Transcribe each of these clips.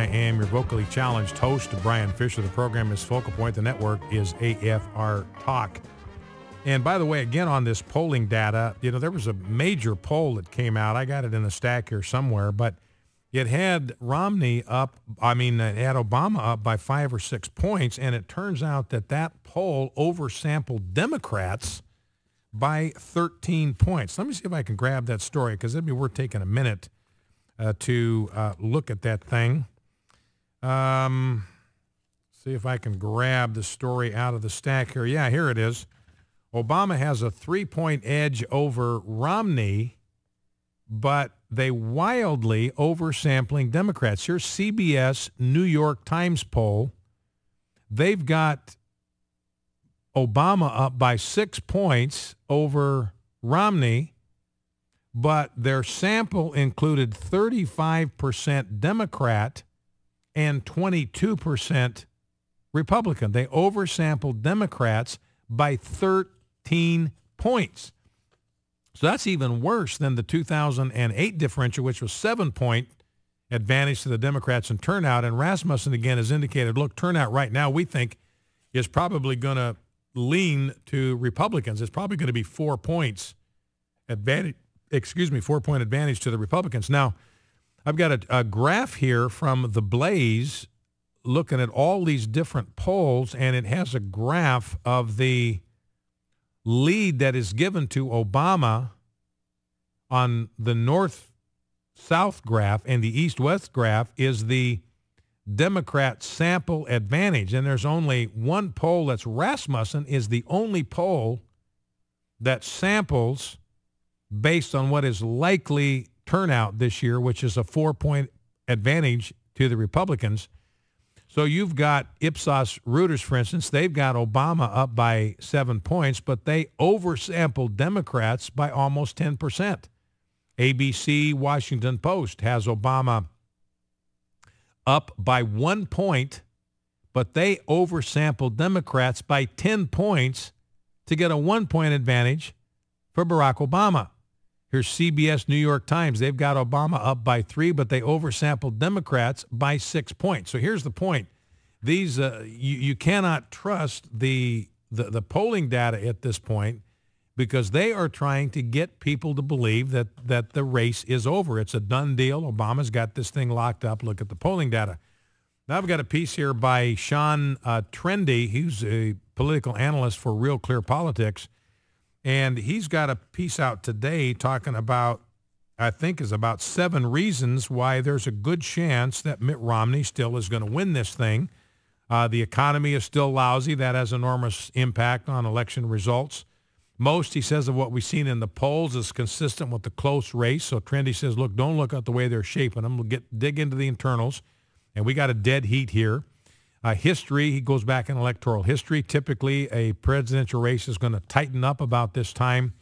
I am your vocally challenged host, Brian Fisher. The program is Focal Point. The network is AFR Talk. And by the way, again, on this polling data, there was a major poll that came out. I got it in the stack here somewhere, but it had Romney up, it had Obama up by 5 or 6 points, and it turns out that poll oversampled Democrats by 13 points. Let me see if I can grab that story, because it'd be worth taking a minute to look at that thing. See if I can grab the story out of the stack here. Yeah, here it is. Obama has a 3-point edge over Romney, but they wildly oversampling Democrats. Here's CBS New York Times poll. They've got Obama up by 6 points over Romney, but their sample included 35% Democrat and 22% Republican. They oversampled Democrats by 13 points. So that's even worse than the 2008 differential, which was 7-point advantage to the Democrats in turnout. And Rasmussen, again, has indicated, look, turnout right now we think is probably going to lean to Republicans. It's probably going to be 4 points advantage, 4-point advantage to the Republicans. Now, I've got a graph here from The Blaze looking at all these different polls, and it has a graph of the lead that is given to Obama on the north-south graph, and the east-west graph is the Democrat sample advantage. And there's only one poll that's Rasmussen is the only poll that samples based on what is likely turnout this year, which is a 4-point advantage to the Republicans. So you've got Ipsos Reuters, for instance. They've got Obama up by 7 points, but they oversampled Democrats by almost 10%. ABC Washington Post has Obama up by 1 point, but they oversampled Democrats by 10 points to get a 1-point advantage for Barack Obama. Here's CBS New York Times. They've got Obama up by 3, but they oversampled Democrats by 6 points. So here's the point. These you cannot trust the polling data at this point, because they are trying to get people to believe that the race is over. It's a done deal. Obama's got this thing locked up. Look at the polling data. Now I've got a piece here by Sean Trendy. He's a political analyst for Real Clear Politics. And he's got a piece out today talking about, I think, is about 7 reasons why there's a good chance that Mitt Romney still is going to win this thing. The economy is still lousy. That has enormous impact on election results. Most, he says, of what we've seen in the polls is consistent with the close race. So Trendy says, look, don't look at the way they're shaping them. We'll dig into the internals. And we got a dead heat here. History, he goes back in electoral history. Typically, a presidential race is going to tighten up about this time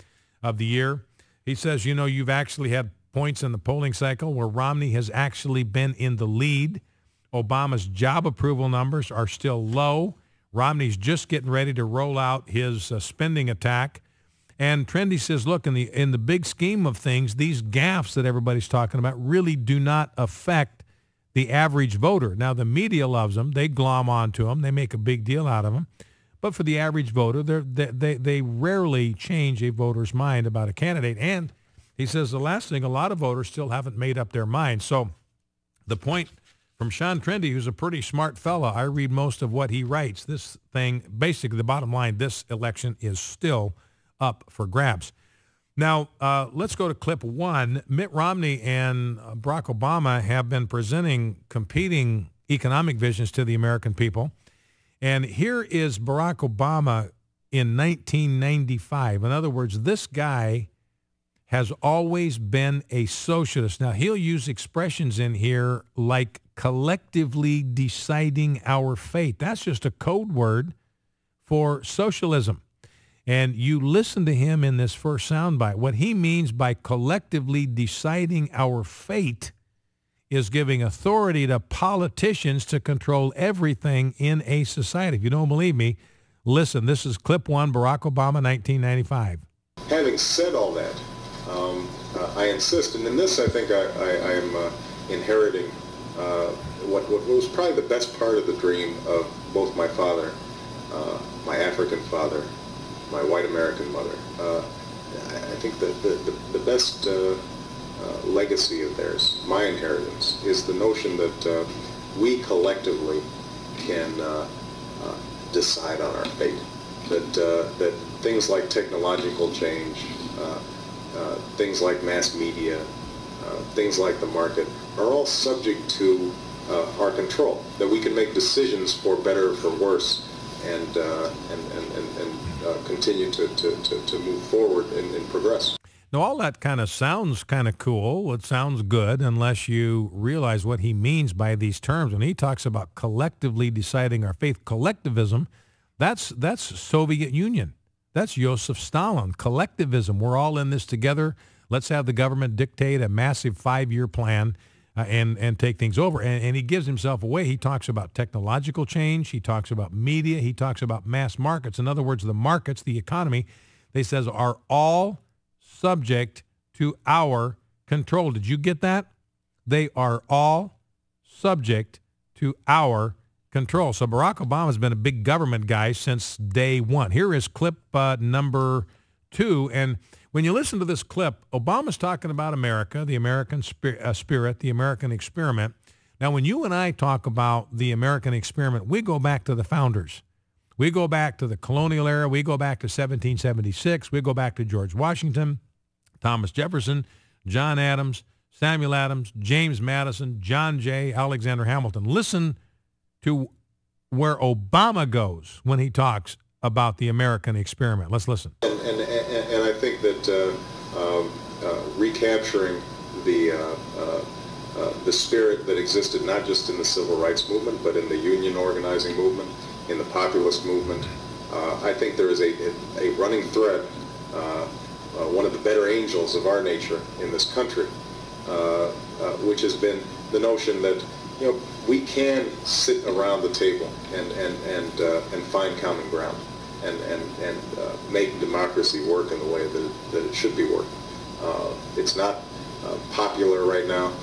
of the year. He says, you've actually had points in the polling cycle where Romney has actually been in the lead. Obama's job approval numbers are still low. Romney's just getting ready to roll out his spending attack. And Trendy says, look, in the big scheme of things, these gaffes that everybody's talking about really do not affect the average voter. Now, the media loves them. They glom onto them. They make a big deal out of them. But for the average voter, they rarely change a voter's mind about a candidate. And he says the last thing, a lot of voters still haven't made up their mind. So the point from Sean Trendy, who's a pretty smart fella, I read most of what he writes. This thing, basically the bottom line, this election is still up for grabs. Now, let's go to clip 1. Mitt Romney and Barack Obama have been presenting competing economic visions to the American people. And here is Barack Obama in 1995. In other words, this guy has always been a socialist. Now, he'll use expressions in here like collectively deciding our fate. That's just a code word for socialism. And you listen to him in this first soundbite. What he means by collectively deciding our fate is giving authority to politicians to control everything in a society. If you don't believe me, listen. This is clip 1, Barack Obama, 1995. Having said all that, I insist, and in this I think I am inheriting what was probably the best part of the dream of both my father, my African father, my white American mother. I think that the best legacy of theirs, my inheritance, is the notion that we collectively can decide on our fate. That things like technological change, things like mass media, things like the market are all subject to our control. That we can make decisions for better or for worse, and continue to move forward and progress. Now, all that kind of sounds kind of cool. It sounds good unless you realize what he means by these terms. When he talks about collectively deciding our fate, collectivism, that's Soviet Union. That's Joseph Stalin. Collectivism. We're all in this together. Let's have the government dictate a massive 5-year plan and take things over. And he gives himself away. He talks about technological change. He talks about media. He talks about mass markets. In other words, the markets, the economy, they says are all subject to our control. Did you get that? They are all subject to our control. So Barack Obama's been a big government guy since day one. Here is clip number 2. And when you listen to this clip, Obama's talking about America, the American spirit, the American experiment. Now, when you and I talk about the American experiment, we go back to the founders. We go back to the colonial era. We go back to 1776. We go back to George Washington, Thomas Jefferson, John Adams, Samuel Adams, James Madison, John Jay, Alexander Hamilton. Listen to where Obama goes when he talks about the American experiment. Let's listen. And I think that recapturing the spirit that existed not just in the civil rights movement, but in the union organizing movement, in the populist movement, I think there is a running thread, one of the better angels of our nature in this country, which has been the notion that, you know, we can sit around the table and find common ground and make democracy work in the way that it should be working. It's not popular right now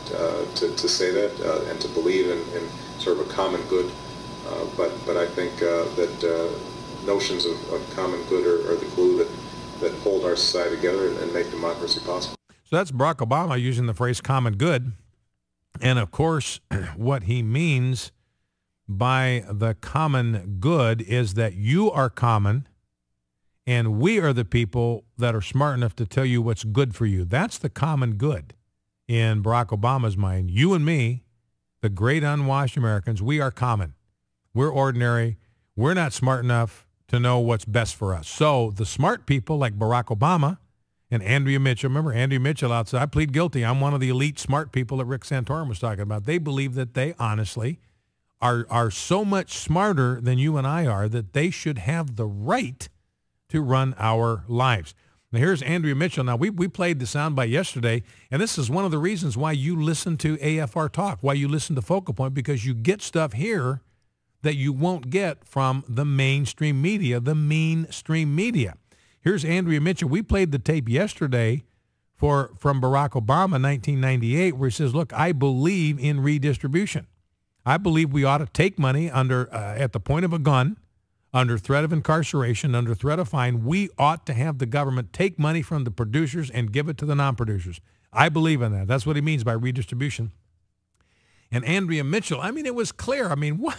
to say that and to believe in sort of a common good, but I think that notions of common good are the glue that hold our society together and make democracy possible. So that's Barack Obama using the phrase common good. And of course, what he means by the common good is that you are common and we are the people that are smart enough to tell you what's good for you. That's the common good in Barack Obama's mind. You and me, the great unwashed Americans, we are common. We're ordinary. We're not smart enough to know what's best for us. So the smart people like Barack Obama and Andrea Mitchell, remember Andrea Mitchell outside, I plead guilty. I'm one of the elite smart people that Rick Santorum was talking about. They believe that they honestly are so much smarter than you and I are that they should have the right to run our lives. Now, here's Andrea Mitchell. Now, we played the soundbite yesterday, and this is one of the reasons why you listen to AFR Talk, why you listen to Focal Point, because you get stuff here that you won't get from the mainstream media, the mainstream media. Here's Andrea Mitchell. We played the tape yesterday from Barack Obama, 1998, where he says, look, I believe in redistribution. I believe we ought to take money under at the point of a gun, under threat of incarceration, under threat of fine. We ought to have the government take money from the producers and give it to the non-producers. I believe in that. That's what he means by redistribution. And Andrea Mitchell, I mean, it was clear. I mean, what?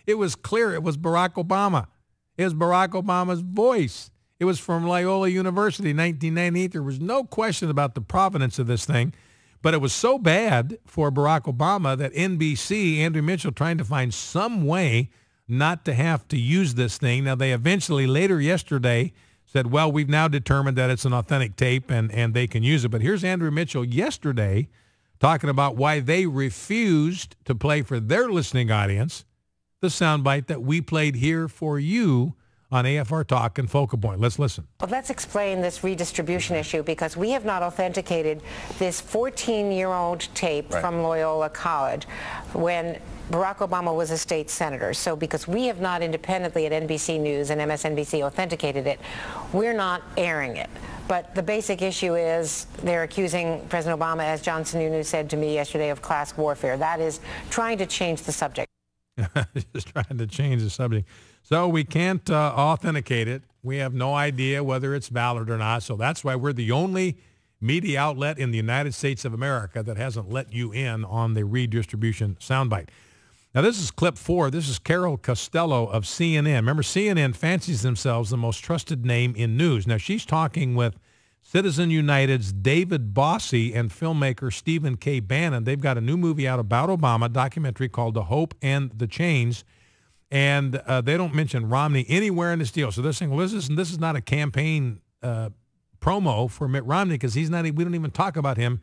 It was clear. It was Barack Obama. It was Barack Obama's voice. It was from Loyola University, 1998. There was no question about the provenance of this thing. But it was so bad for Barack Obama that NBC, Andrea Mitchell, trying to find some way not to have to use this thing. Now, they eventually, later yesterday, said, well, we've now determined that it's an authentic tape and they can use it. But here's Andrea Mitchell yesterday talking about why they refused to play for their listening audience the soundbite that we played here for you on AFR Talk and Focal Point. Let's listen. Well, let's explain this redistribution issue, because we have not authenticated this 14-year-old tape from Loyola College when Barack Obama was a state senator. So because we have not independently at NBC News and MSNBC authenticated it, we're not airing it. But the basic issue is they're accusing President Obama, as John Sununu said to me yesterday, of class warfare. That is trying to change the subject. Just trying to change the subject. So we can't authenticate it. We have no idea whether it's valid or not. So that's why we're the only media outlet in the United States of America that hasn't let you in on the redistribution soundbite. Now, this is clip 4. This is Carol Costello of CNN. Remember, CNN fancies themselves the most trusted name in news. Now, she's talking with Citizen United's David Bossie and filmmaker Stephen K. Bannon. They've got a new movie out about Obama, documentary called The Hope and the Chains. And they don't mention Romney anywhere in this deal. So they're saying, well, this is not a campaign promo for Mitt Romney because we don't even talk about him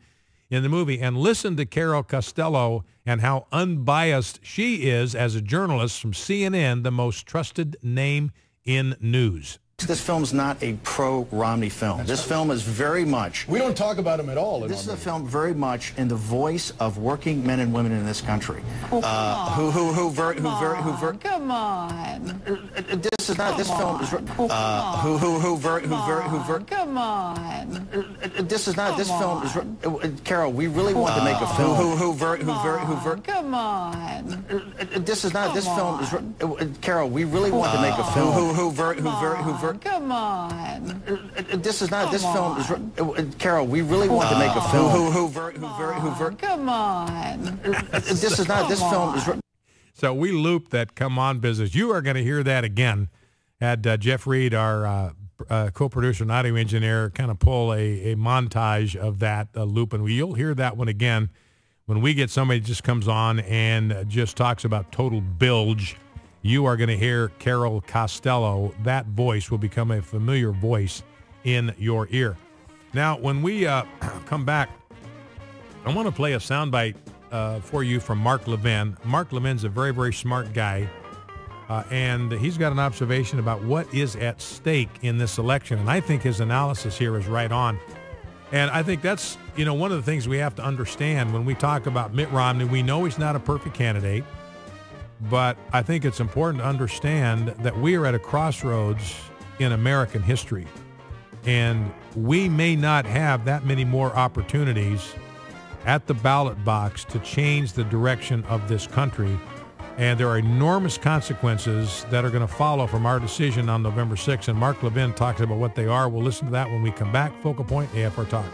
in the movie. And listen to Carol Costello and how unbiased she is as a journalist from CNN, the most trusted name in news. This film's not a pro-Romney film. This film is very much... We don't talk about him at all. This is a film very much in the voice of working men and women in this country. Come on. This is not... This film is... Come on. This is not... This film is... Carol, we really want to make a film. Come on. This is not... This film is... Carol, we really want to make a film. Come on. This is not... This film is... Carol, we really want to make a film. Come on. This is not... This film is... So we looped that come on business. You are going to hear that again. Had Jeff Reed, our co-producer and audio engineer, kind of pull a montage of that loop. And you'll hear that one again when we get somebody that just comes on and just talks about total bilge. You are going to hear Carol Costello. That voice will become a familiar voice in your ear. Now, when we come back, I want to play a soundbite for you from Mark Levin. Mark Levin's a very, very smart guy, and he's got an observation about what is at stake in this election. And I think his analysis here is right on. And I think that's, one of the things we have to understand when we talk about Mitt Romney. We know he's not a perfect candidate. But I think it's important to understand that we are at a crossroads in American history. And we may not have that many more opportunities at the ballot box to change the direction of this country. And there are enormous consequences that are going to follow from our decision on November 6th. And Mark Levin talks about what they are. We'll listen to that when we come back. Focal Point, AFR Talk.